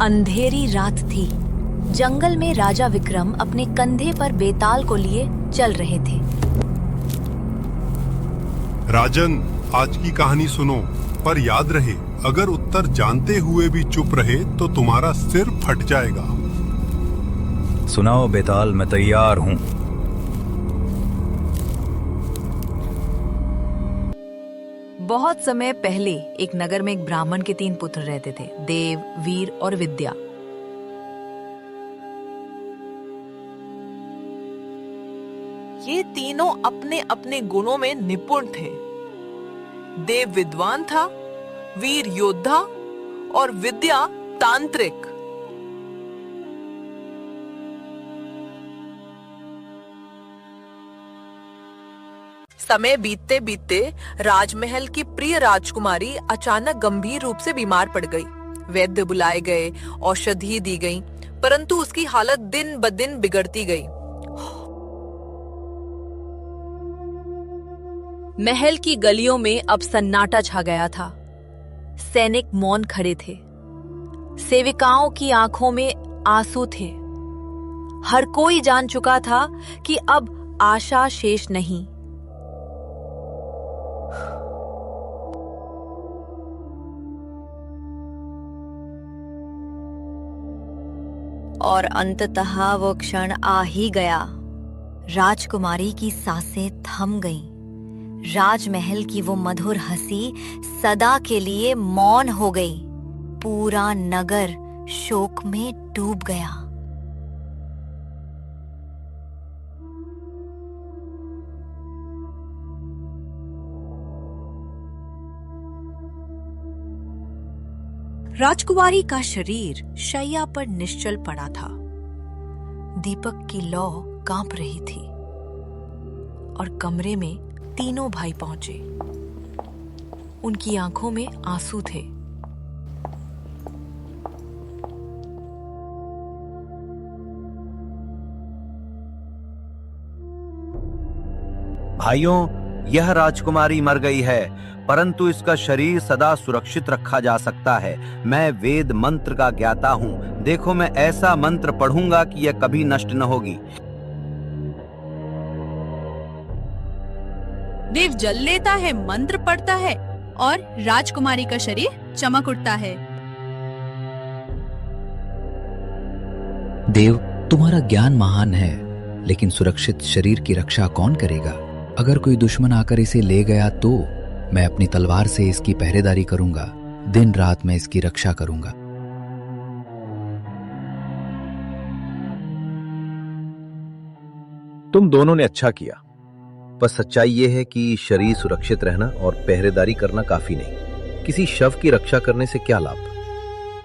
अंधेरी रात थी। जंगल में राजा विक्रम अपने कंधे पर बेताल को लिए चल रहे थे। राजन, आज की कहानी सुनो, पर याद रहे, अगर उत्तर जानते हुए भी चुप रहे तो तुम्हारा सिर फट जाएगा। सुनाओ बेताल, मैं तैयार हूं। बहुत समय पहले एक नगर में एक ब्राह्मण के 3 पुत्र रहते थे, देव, वीर और विद्या। ये तीनों अपने अपने गुणों में निपुण थे। देव विद्वान था, वीर योद्धा और विद्या तांत्रिक। समय बीतते बीतते राजमहल की प्रिय राजकुमारी अचानक गंभीर रूप से बीमार पड़ गई। वैद्य बुलाए गए, औषधि दी गई, परंतु उसकी हालत दिन ब दिन बिगड़ती गई। महल की गलियों में अब सन्नाटा छा गया था। सैनिक मौन खड़े थे। सेविकाओं की आंखों में आंसू थे। हर कोई जान चुका था कि अब आशा शेष नहीं। और अंततः वो क्षण आ ही गया। राजकुमारी की सांसें थम गईं। राजमहल की वो मधुर हंसी सदा के लिए मौन हो गई। पूरा नगर शोक में डूब गया। राजकुमारी का शरीर शैया पर निश्चल पड़ा था। दीपक की लौ कांप रही थी और कमरे में तीनों भाई पहुंचे। उनकी आंखों में आंसू थे। भाइयों, यह राजकुमारी मर गई है, परंतु इसका शरीर सदा सुरक्षित रखा जा सकता है। मैं वेद मंत्र का ज्ञाता हूँ। देखो, मैं ऐसा मंत्र पढ़ूंगा कि यह कभी नष्ट न होगी। देव जल लेता है, मंत्र पढ़ता है और राजकुमारी का शरीर चमक उठता है। देव, तुम्हारा ज्ञान महान है, लेकिन सुरक्षित शरीर की रक्षा कौन करेगा? अगर कोई दुश्मन आकर इसे ले गया तो मैं अपनी तलवार से इसकी पहरेदारी करूंगा। दिन रात मैं इसकी रक्षा करूंगा। तुम दोनों ने अच्छा किया, पर सच्चाई यह है कि शरीर सुरक्षित रहना और पहरेदारी करना काफी नहीं। किसी शव की रक्षा करने से क्या लाभ?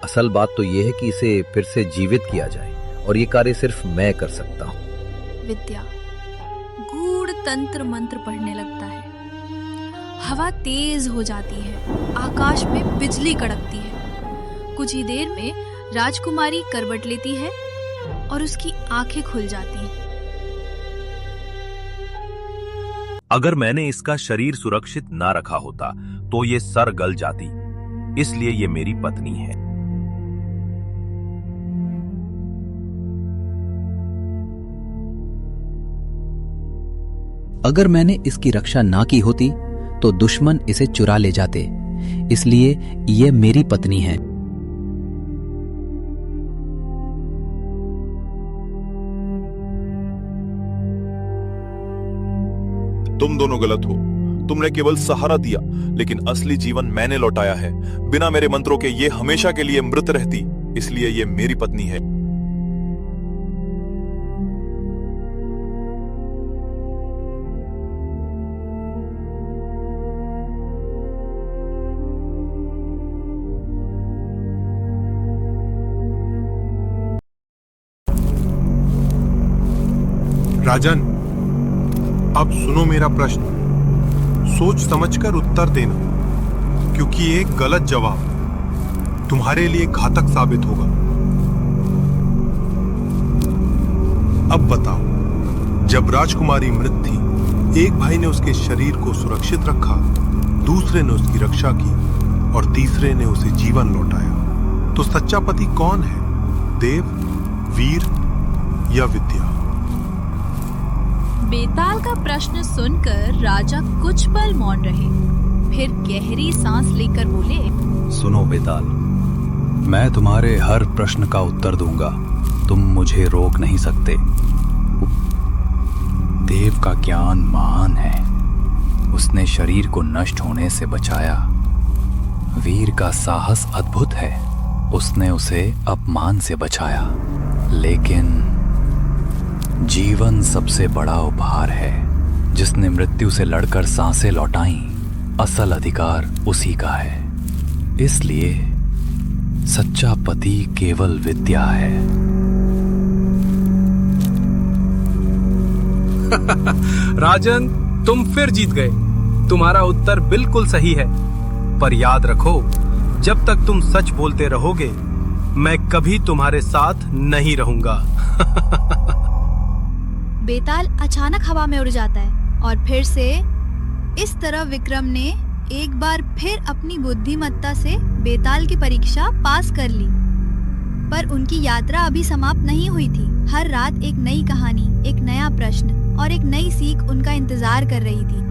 असल बात तो यह है कि इसे फिर से जीवित किया जाए, और ये कार्य सिर्फ मैं कर सकता हूँ। विद्या गूढ़ तंत्र मंत्र पढ़ने लगता है। हवा तेज हो जाती है, आकाश में बिजली कड़कती है। कुछ ही देर में राजकुमारी करवट लेती है और उसकी आंखें खुल जाती हैं। अगर मैंने इसका शरीर सुरक्षित ना रखा होता तो ये सर गल जाती, इसलिए ये मेरी पत्नी है। अगर मैंने इसकी रक्षा ना की होती तो दुश्मन इसे चुरा ले जाते, इसलिए ये मेरी पत्नी है। तुम दोनों गलत हो। तुमने केवल सहारा दिया, लेकिन असली जीवन मैंने लौटाया है। बिना मेरे मंत्रों के ये हमेशा के लिए मृत रहती, इसलिए ये मेरी पत्नी है। राजन, अब सुनो मेरा प्रश्न। सोच समझकर उत्तर देना, क्योंकि एक गलत जवाब तुम्हारे लिए घातक साबित होगा। अब बताओ, जब राजकुमारी मृत थी, एक भाई ने उसके शरीर को सुरक्षित रखा, दूसरे ने उसकी रक्षा की और तीसरे ने उसे जीवन लौटाया। तो सच्चा पति कौन है? देव, वीर या विद्या? बेताल का प्रश्न सुनकर राजा कुछ पल मौन रहे, फिर गहरी सांस लेकर बोले, सुनो बेताल, मैं तुम्हारे हर प्रश्न का उत्तर दूंगा। तुम मुझे रोक नहीं सकते। देव का ज्ञान महान है, उसने शरीर को नष्ट होने से बचाया। वीर का साहस अद्भुत है, उसने उसे अपमान से बचाया। लेकिन जीवन सबसे बड़ा उपहार है, जिसने मृत्यु से लड़कर सांसें लौटाई, असल अधिकार उसी का है। इसलिए सच्चा पति केवल विद्या है। राजन, तुम फिर जीत गए। तुम्हारा उत्तर बिल्कुल सही है, पर याद रखो, जब तक तुम सच बोलते रहोगे, मैं कभी तुम्हारे साथ नहीं रहूंगा। बेताल अचानक हवा में उड़ जाता है और फिर से इस तरह विक्रम ने एक बार फिर अपनी बुद्धिमत्ता से बेताल की परीक्षा पास कर ली। पर उनकी यात्रा अभी समाप्त नहीं हुई थी। हर रात एक नई कहानी, एक नया प्रश्न और एक नई सीख उनका इंतजार कर रही थी।